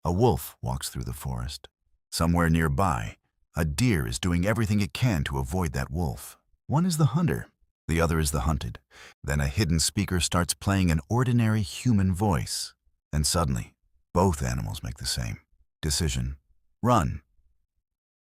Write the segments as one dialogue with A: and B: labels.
A: A wolf walks through the forest. Somewhere nearby, a deer is doing everything it can to avoid that wolf. One is the hunter, the other is the hunted. Then a hidden speaker starts playing an ordinary human voice. And suddenly, both animals make the same decision: run.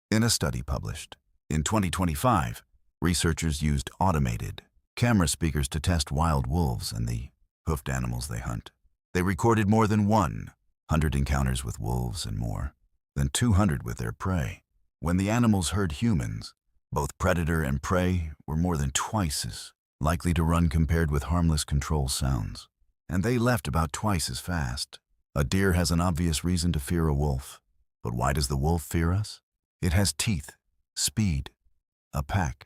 A: In a study published in 2025, researchers used automated camera speakers to test wild wolves and the hoofed animals they hunt. They recorded more than 100 encounters with wolves and more than 200 with their prey. When the animals heard humans, both predator and prey were more than twice as likely to run compared with harmless control sounds. And they left about twice as fast. A deer has an obvious reason to fear a wolf. But why does the wolf fear us? It has teeth, speed, a pack,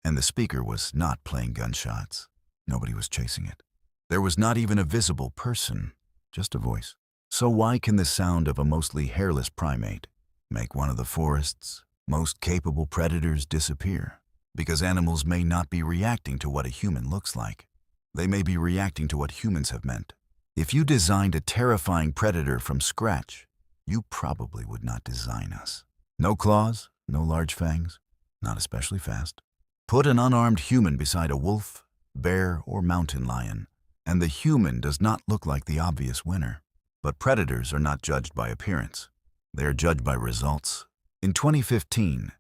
A: and the speaker was not playing gunshots. Nobody was chasing it. There was not even a visible person, just a voice. So why can the sound of a mostly hairless primate make one of the forest's most capable predators disappear? Because animals may not be reacting to what a human looks like. They may be reacting to what humans have meant. If you designed a terrifying predator from scratch, you probably would not design us. No claws, no large fangs, not especially fast. Put an unarmed human beside a wolf, bear, or mountain lion, and the human does not look like the obvious winner. But predators are not judged by appearance. They are judged by results. In 2015,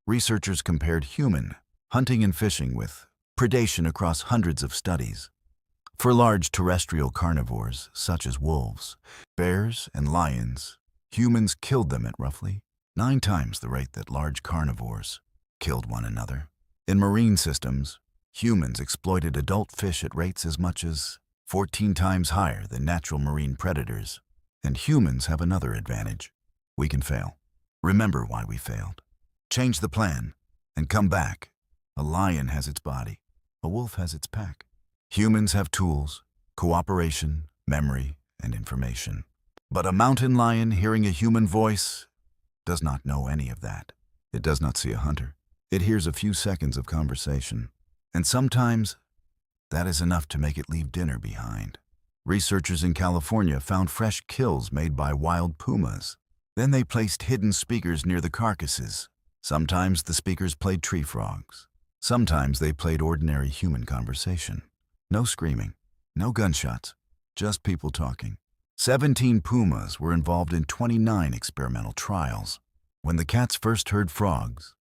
A: researchers compared human hunting and fishing with predation across hundreds of studies. For large terrestrial carnivores, such as wolves, bears, and lions, humans killed them at roughly 9 times the rate that large carnivores killed one another. In marine systems, humans exploited adult fish at rates as much as 14 times higher than natural marine predators. And humans have another advantage: we can fail. Remember why we failed. Change the plan and come back. A lion has its body. A wolf has its pack. Humans have tools, cooperation, memory, and information. But a mountain lion hearing a human voice does not know any of that. It does not see a hunter. It hears a few seconds of conversation. And sometimes that is enough to make it leave dinner behind. Researchers in California found fresh kills made by wild pumas. Then they placed hidden speakers near the carcasses. Sometimes the speakers played tree frogs. Sometimes they played ordinary human conversation. No screaming, no gunshots, just people talking. 17 pumas were involved in 29 experimental trials. When the cats first heard frogs,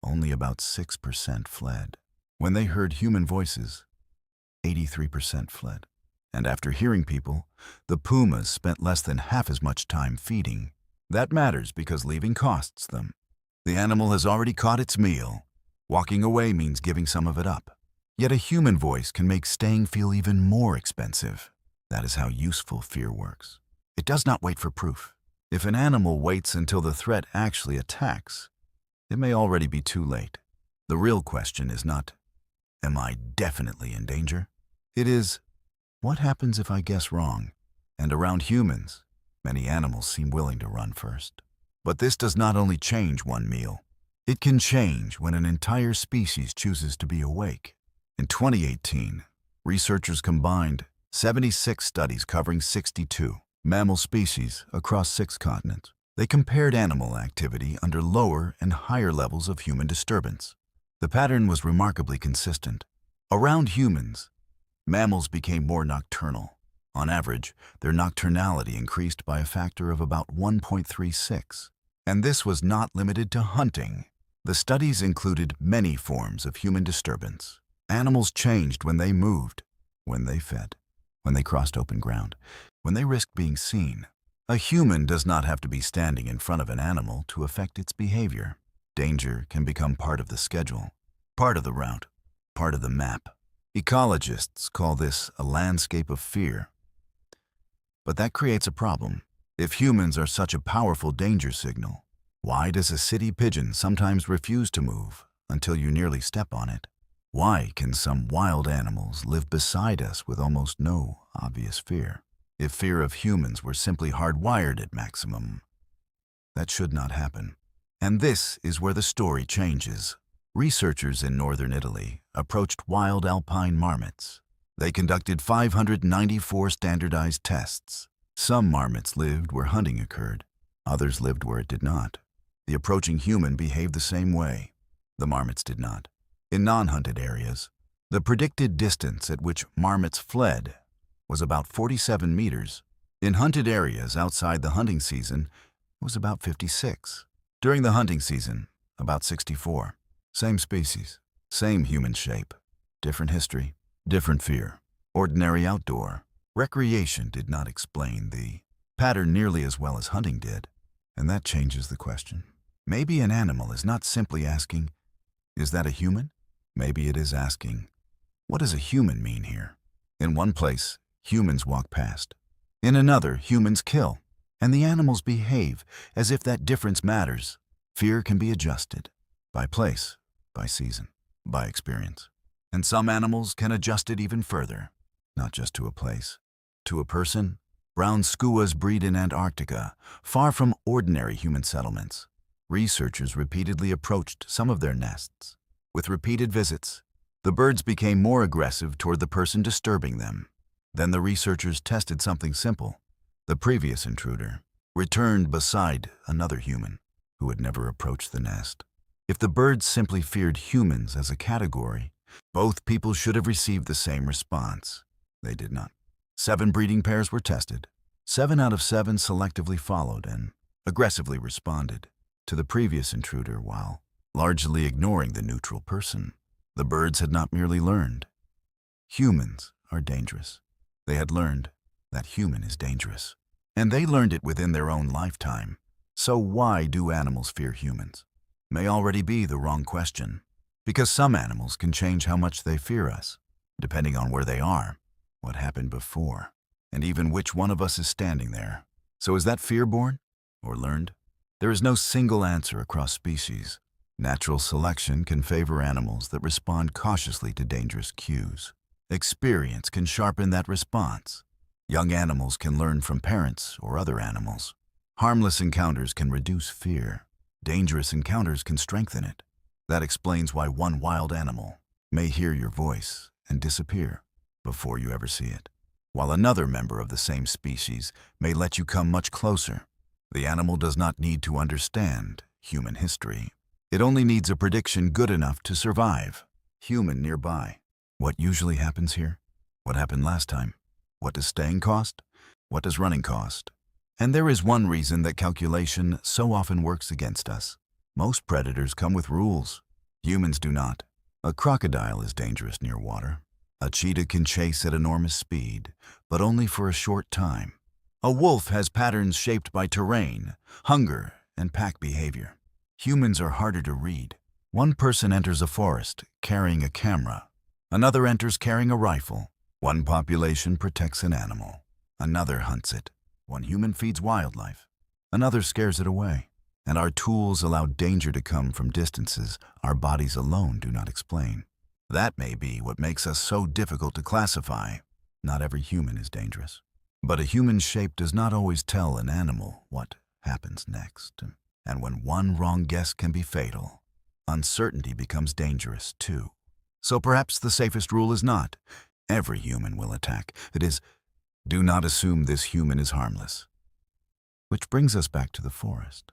A: only about 6% fled. When they heard human voices, 83% fled. And after hearing people, the pumas spent less than half as much time feeding. That matters because leaving costs them. The animal has already caught its meal. Walking away means giving some of it up. Yet a human voice can make staying feel even more expensive. That is how useful fear works. It does not wait for proof. If an animal waits until the threat actually attacks, it may already be too late. The real question is not, am I definitely in danger? It is, what happens if I guess wrong? And around humans, many animals seem willing to run first. But this does not only change one meal. It can change when an entire species chooses to be awake. In 2018, researchers combined 76 studies covering 62 mammal species across 6 continents. They compared animal activity under lower and higher levels of human disturbance. The pattern was remarkably consistent. Around humans, mammals became more nocturnal. On average, their nocturnality increased by a factor of about 1.36. And this was not limited to hunting. The studies included many forms of human disturbance. Animals changed when they moved, when they fed, when they crossed open ground, when they risked being seen. A human does not have to be standing in front of an animal to affect its behavior. Danger can become part of the schedule, part of the route, part of the map. Ecologists call this a landscape of fear. But that creates a problem. If humans are such a powerful danger signal, why does a city pigeon sometimes refuse to move until you nearly step on it? Why can some wild animals live beside us with almost no obvious fear? If fear of humans were simply hardwired at maximum, that should not happen. And this is where the story changes. Researchers in northern Italy approached wild alpine marmots. They conducted 594 standardized tests. Some marmots lived where hunting occurred. Others lived where it did not. The approaching human behaved the same way. The marmots did not. In non-hunted areas, the predicted distance at which marmots fled was about 47 meters. In hunted areas outside the hunting season, it was about 56. During the hunting season, about 64. Same species, same human shape, different history, different fear. Ordinary outdoor recreation did not explain the pattern nearly as well as hunting did. And that changes the question. Maybe an animal is not simply asking, "Is that a human?" Maybe it is asking, "What does a human mean here?" In one place, humans walk past. In another, humans kill. And the animals behave as if that difference matters. Fear can be adjusted by place, by season, by experience. And some animals can adjust it even further, not just to a place, to a person. Brown skuas breed in Antarctica, far from ordinary human settlements. Researchers repeatedly approached some of their nests. With repeated visits, the birds became more aggressive toward the person disturbing them. Then the researchers tested something simple. The previous intruder returned beside another human who had never approached the nest. If the birds simply feared humans as a category, both people should have received the same response. They did not. 7 breeding pairs were tested. 7 out of 7 selectively followed and aggressively responded to the previous intruder while largely ignoring the neutral person. The birds had not merely learned humans are dangerous. They had learned that human is dangerous. And they learned it within their own lifetime. So why do animals fear humans? May already be the wrong question. Because some animals can change how much they fear us, depending on where they are, what happened before, and even which one of us is standing there. So is that fear born or learned? There is no single answer across species. Natural selection can favor animals that respond cautiously to dangerous cues. Experience can sharpen that response. Young animals can learn from parents or other animals. Harmless encounters can reduce fear. Dangerous encounters can strengthen it. That explains why one wild animal may hear your voice and disappear before you ever see it, while another member of the same species may let you come much closer. The animal does not need to understand human history. It only needs a prediction good enough to survive. Human nearby. What usually happens here? What happened last time? What does staying cost? What does running cost? And there is one reason that calculation so often works against us. Most predators come with rules. Humans do not. A crocodile is dangerous near water. A cheetah can chase at enormous speed, but only for a short time. A wolf has patterns shaped by terrain, hunger, and pack behavior. Humans are harder to read. One person enters a forest carrying a camera. Another enters carrying a rifle. One population protects an animal. Another hunts it. One human feeds wildlife. Another scares it away. And our tools allow danger to come from distances our bodies alone do not explain. That may be what makes us so difficult to classify. Not every human is dangerous. But a human shape does not always tell an animal what happens next. And when one wrong guess can be fatal, uncertainty becomes dangerous too. So perhaps the safest rule is not every human will attack. It is, do not assume this human is harmless. Which brings us back to the forest.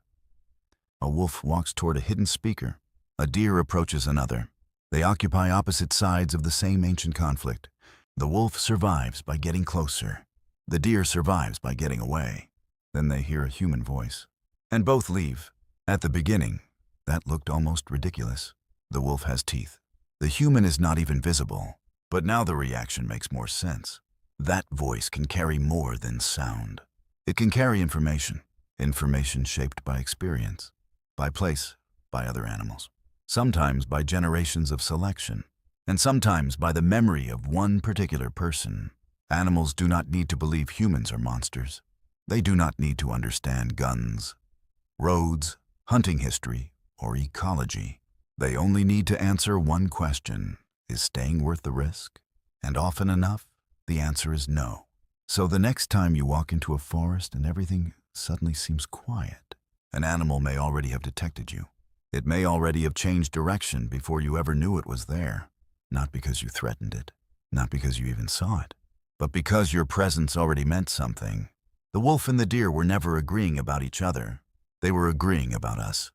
A: A wolf walks toward a hidden speaker. A deer approaches another. They occupy opposite sides of the same ancient conflict. The wolf survives by getting closer. The deer survives by getting away. Then they hear a human voice. And both leave. At the beginning, that looked almost ridiculous. The wolf has teeth. The human is not even visible. But now the reaction makes more sense. That voice can carry more than sound. It can carry information. Information shaped by experience, by place, by other animals. Sometimes by generations of selection, and sometimes by the memory of one particular person. Animals do not need to believe humans are monsters. They do not need to understand guns, roads, hunting history, or ecology. They only need to answer one question: is staying worth the risk? And often enough, the answer is no. So the next time you walk into a forest and everything suddenly seems quiet, an animal may already have detected you. It may already have changed direction before you ever knew it was there. Not because you threatened it, not because you even saw it, but because your presence already meant something. The wolf and the deer were never agreeing about each other. They were agreeing about us.